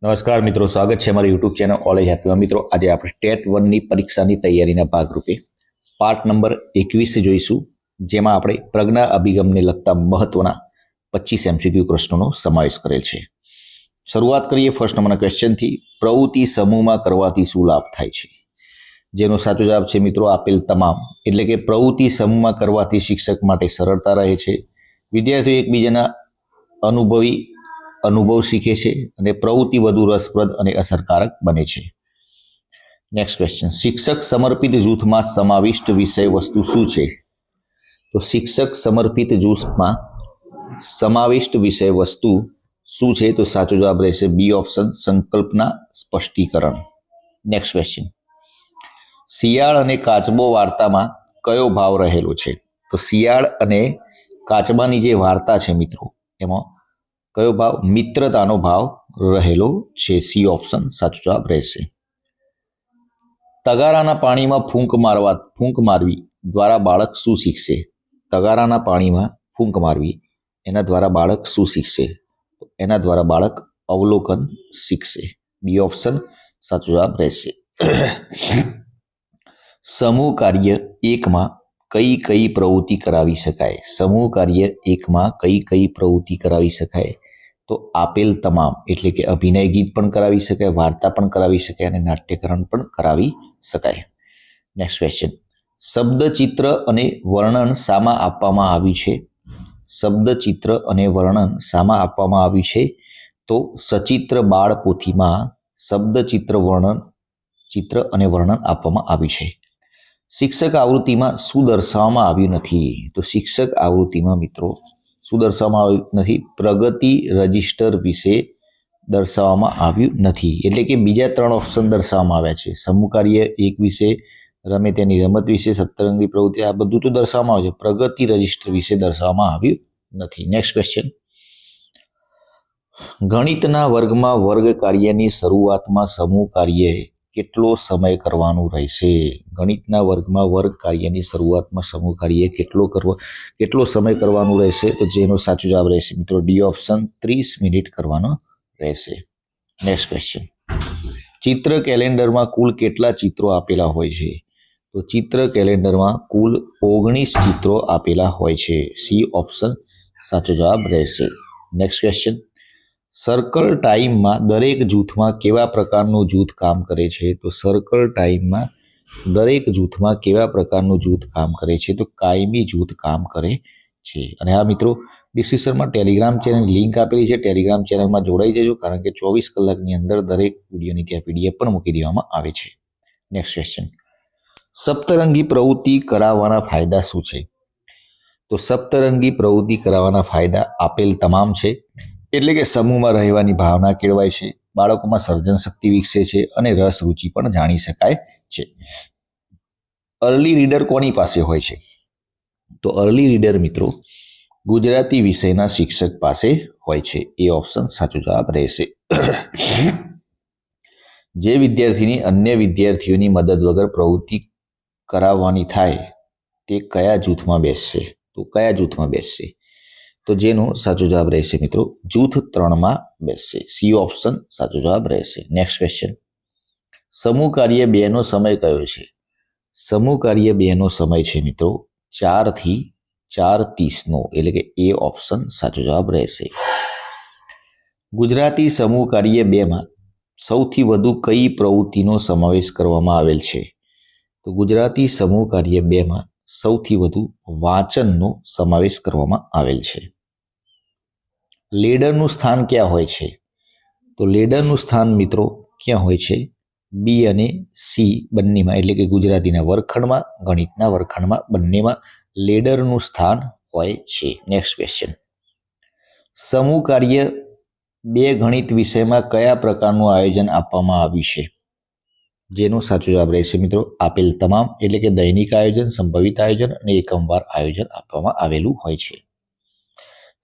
નમસ્કાર મિત્રો, સ્વાગત છે અમારી યુટ્યુબ ચેનલ ઓલેજ હેપીમાં। મિત્રો, આજે આપણે ટેટ 1ની પરીક્ષાની તૈયારીના ભાગરૂપે પાર્ટ નંબર 21 જોઈશું, જેમાં આપણે પ્રજ્ઞા અભિગમને લગતા મહત્વના 25 MCQ પ્રશ્નોનો સમાવેશ કરેલ છે। શરૂઆત કરીએ ફર્સ્ટ નંબરના ક્વેશ્ચનથી। પ્રવૃત્તિ સમૂહમાં કરવાથી શું લાભ થાય છે? જેનો સાચો જવાબ છે મિત્રો આપેલ તમામ। એટલે કે પ્રવૃત્તિ સમૂહમાં કરવાથી શિક્ષક માટે સરળતા રહે છે, વિદ્યાર્થીઓ એકબીજાના અનુભવ શીખે છે અને પ્રવૃત્તિ વધુ રસપ્રદ અને અસરકારક બને છે। નેક્સ્ટ ક્વેશ્ચન, શિક્ષક સમર્પિત જૂથમાં સમાવિષ્ટ વિષય વસ્તુ શું છે? તો શિક્ષક સમર્પિત જૂથમાં સમાવિષ્ટ વિષય વસ્તુ શું છે? તો સાચો જવાબ રહેશે બી ઓપ્શન, સંકલ્પના સ્પષ્ટીકરણ। નેક્સ્ટ ક્વેશ્ચન, શિયાળ અને કાચબો વાર્તામાં કયો ભાવ રહેલો છે? તો શિયાળ અને કાચબાની જે વાર્તા છે મિત્રો, એમાં કયો ભાવ? મિત્રતાનો ભાવ રહેલો છે। સી ઓપ્શન સાચો જવાબ રહેશે। તગારાના પાણીમાં ફૂંક મારવી દ્વારા બાળક શું શીખશે? તગારાના પાણીમાં ફૂંક મારવી એના દ્વારા બાળક શું શીખશે? એના દ્વારા બાળક અવલોકન શીખશે। બી ઓપ્શન સાચો જવાબ રહેશે। સમૂહ કાર્ય એકમાં કઈ પ્રવૃત્તિ કરાવી શકાય? સમૂહ કાર્ય એકમાં કઈ પ્રવૃત્તિ કરાવી શકાય? તો આપેલ તમામ। એટલે કે અભિનય ગીત પણ કરાવી શકાય, વાર્તા પણ કરાવી શકાય અને નાટ્યકરણ પણ કરાવી શકાય। નેક્સ્ટ ક્વેશ્ચન, શબ્દ, ચિત્ર અને વર્ણન શામાં આપવામાં આવ્યું છે? શબ્દ, ચિત્ર અને વર્ણન શામાં આપવામાં આવ્યું છે? તો સચિત્ર બાળ પોથીમાં શબ્દ, ચિત્ર અને વર્ણન આપવામાં આવ્યું છે। શિક્ષક આવૃત્તિમાં શું દર્શાવવામાં આવ્યું નથી? તો શિક્ષક આવૃત્તિમાં મિત્રો શું દર્શાવવામાં આવ્યું નથી? પ્રગતિ રજિસ્ટર વિશે દર્શાવવામાં આવ્યું નથી। એટલે કે બીજા 3 ઓપ્શન દર્શાવવામાં આવ્યા છે। સમૂહ કાર્ય 1 વિશે, રમે તેની રમત વિશે, સપ્તરંગી પ્રવૃત્તિ, આ બધું તો દર્શાવવામાં આવ્યું છે, પ્રગતિ રજિસ્ટર વિશે દર્શાવવામાં આવ્યું નથી। નેક્સ્ટ ક્વેશ્ચન, ગણિતના વર્ગમાં વર્ગ કાર્યની શરૂઆતમાં સમૂહ કાર્ય કેટલો સમય કરવાનું રહેશે? ગણિતના વર્ગમાં વર્ગ કાર્યની શરૂઆતમાં સમૂહ કાર્ય કેટલો સમય કરવાનું રહેશે? તો જેનો સાચો જવાબ રહેશે મિત્રો ડી ઓપ્શન, 30 મિનિટ કરવાનો રહેશે। નેક્સ્ટ ક્વેશ્ચન, ચિત્ર કેલેન્ડરમાં કુલ કેટલા ચિત્રો આપેલા હોય છે? તો ચિત્ર કેલેન્ડરમાં કુલ 19 ચિત્રો આપેલા હોય છે। સી ઓપ્શન સાચો જવાબ રહેશે। નેક્સ્ટ ક્વેશ્ચન, સર્કલ ટાઈમમાં દરેક જૂથમાં કેવા પ્રકારનું જૂથ કામ કરે છે? તો સર્કલ ટાઈમમાં દરેક જૂથમાં કેવા પ્રકારનું જૂથ કામ કરે છે? તો કાયમી જૂથ કામ કરે છે। અને હા મિત્રો, ડિસ્ક્રિપ્શનમાં ટેલિગ્રામ ચેનલ લિંક આપેલી છે, ટેલિગ્રામ ચેનલમાં જોડાઈ જજો, કારણ કે 24 કલાકની અંદર દરેક વિડીયોની ત્યાં PDF પણ મૂકી દેવામાં આવે છે। નેક્સ્ટ ક્વેશ્ચન, સપ્તરંગી પ્રવૃત્તિ કરાવવાના ફાયદા શું છે? તો સપ્તરંગી પ્રવૃત્તિ કરાવવાના ફાયદા આપેલ તમામ છે। એટલે કે સમૂહમાં રહેવાની ભાવના કેળવાય છે, બાળકોમાં સર્જન શક્તિ વિકસે છે અને રસ રુચિ પણ જાણી શકાય છે। અર્લી રીડર કોની પાસે હોય છે? તો અર્લી રીડર મિત્રો ગુજરાતી વિષયના શિક્ષક પાસે હોય છે। એ ઓપ્શન સાચો જવાબ રહેશે। જે વિદ્યાર્થીની અન્ય વિદ્યાર્થીઓની મદદ વગર પ્રવૃત્તિ કરાવવાની થાય તે કયા જૂથમાં બેસશે? તો કયા જૂથમાં બેસશે? તો જેનો સાચો જવાબ રહેશે મિત્રો જૂથ 3માં બેસશે। સી ઓપ્શન સાચો જવાબ રહેશે। નેક્સ્ટ ક્વેશ્ચન, સમૂહ કાર્ય 2નો સમય કયો છે? સમૂહ કાર્ય 2નો સમય છે મિત્રો 4 થી 4:30નો। એટલે કે એ ઓપ્શન સાચો જવાબ રહેશે। ગુજરાતી સમૂહ કાર્ય 2માં સૌથી વધુ કઈ પ્રવૃત્તિનો સમાવેશ કરવામાં આવેલ છે? તો ગુજરાતી સમૂહ કાર્ય 2માં સૌથી વધુ વાંચનનો સમાવેશ કરવામાં આવેલ છે। લીડરનું સ્થાન ક્યાં હોય છે? તો લીડરનું સ્થાન મિત્રો ક્યાં હોય છે? બી અને સી બંનેમાં। એટલે કે ગુજરાતીના વર્ગખંડમાં, ગણિતના વર્ગખંડમાં, બંનેમાં લીડરનું સ્થાન હોય છે। નેક્સ્ટ ક્વેશ્ચન, સમૂહ કાર્ય 2 ગણિત વિષયમાં કયા પ્રકારનું આયોજન આપવામાં આવ્યું છે? જેનો સાચો જવાબ રહેશે મિત્રો આપેલ તમામ। એટલે કે દૈનિક આયોજન, સંભવિત આયોજન અને એકમવાર આયોજન આપવામાં આવેલું હોય છે।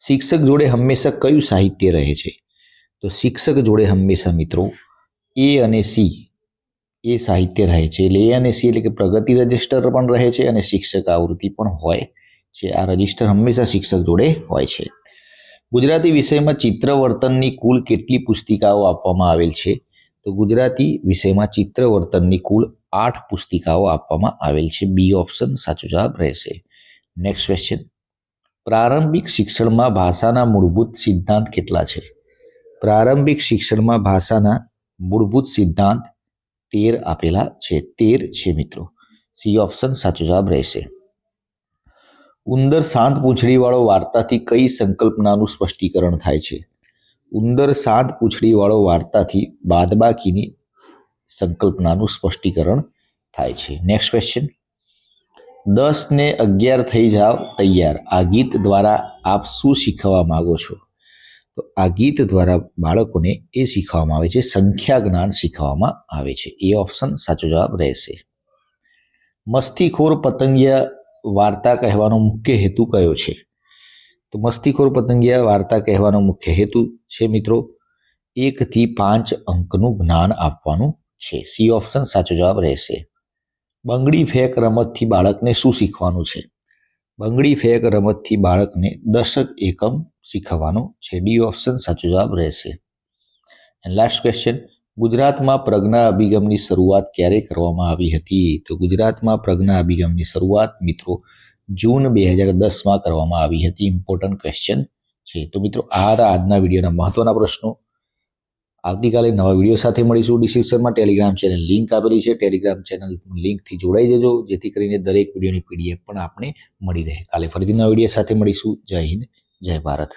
શિક્ષક જોડે હંમેશા કયું સાહિત્ય રહે છે? તો શિક્ષક જોડે હંમેશા મિત્રો એ અને સી એ સાહિત્ય રહે છે। એટલે એ અને સી એટલે કે પ્રગતિ રજિસ્ટર પણ રહે છે અને શિક્ષક આવૃત્તિ પણ હોય છે। આ રજિસ્ટર હંમેશા શિક્ષક જોડે હોય છે। ગુજરાતી વિષયમાં ચિત્રવર્તનની કુલ કેટલી પુસ્તિકાઓ આપવામાં આવેલ છે? તો ગુજરાતી વિષયમાં ચિત્રવર્તનની કુલ 8 પુસ્તિકાઓ આપવામાં આવેલ છે. બી ઓપ્શન સાચો જવાબ રહેશે. નેક્સ્ટ ક્વેશ્ચન, પ્રારંભિક શિક્ષણમાં ભાષાના મૂળભૂત સિદ્ધાંત કેટલા છે? પ્રારંભિક શિક્ષણમાં ભાષાના મૂળભૂત સિદ્ધાંત 13 આપેલા છે. 13 છે મિત્રો. સી ઓપ્શન સાચો જવાબ રહેશે. ઉંદર શાંત પૂંછડીવાળો વાર્તાથી કઈ સંકલ્પનાનું સ્પષ્ટીકરણ થાય છે? ઉંદર શાંત પૂંછડીવાળો વાર્તાથી બાદબાકીની સંકલ્પનાનું સ્પષ્ટીકરણ થાય છે. નેક્સ્ટ ક્વેશ્ચન, 10 ને 11 થઈ જાવ તૈયાર, આ ગીત દ્વારા આપ શું શીખવા માંગો છો? તો આ ગીત દ્વારા બાળકોને એ શીખવામાં આવે છે, સંખ્યા જ્ઞાન શીખવામાં આવે છે. એ ઓપ્શન સાચો જવાબ રહેશે. મસ્તીખોર પતંગિયા વાર્તા કહેવાનો મુખ્ય હેતુ કયો છે? તો મસ્તીખોર પતંગિયા વાર્તા કહેવાનો મુખ્ય હેતુ છે મિત્રો 1 થી 5 અંકનું જ્ઞાન આપવાનું છે. સી ઓપ્શન સાચો જવાબ રહેશે. બંગડી ફેંક રમતથી બાળકને શું શીખવાનું છે? બંગડી ફેંક રમતથી બાળકને દશક એકમ શીખવાનું છે. ડી ઓપ્શન સાચો જવાબ રહેશે. એન્ડ લાસ્ટ ક્વેશ્ચન, ગુજરાતમાં પ્રજ્ઞા અભિગમની શરૂઆત ક્યારે કરવામાં આવી હતી? તો ગુજરાતમાં પ્રજ્ઞા અભિગમની શરૂઆત મિત્રો જૂન 2010માં કરવામાં આવી હતી. ઇમ્પોર્ટન્ટ ક્વેશ્ચન છે. તો મિત્રો આ હતા આજના વિડીયોના મહત્વના પ્રશ્નો. આવતીકાલે નવા વિડીયો સાથે મળીશું. ડિસ્ક્રિપ્શનમાં ટેલિગ્રામ ચેનલ લિંક આપેલી છે. ટેલિગ્રામ ચેનલ લિંકથી જોડાઈ જજો, જેથી કરીને દરેક વિડીયોની PDF પણ આપને મળી રહે. કાલે ફરીથી નવા વિડીયો સાથે મળીશું. જય હિન્દ, જય ભારત.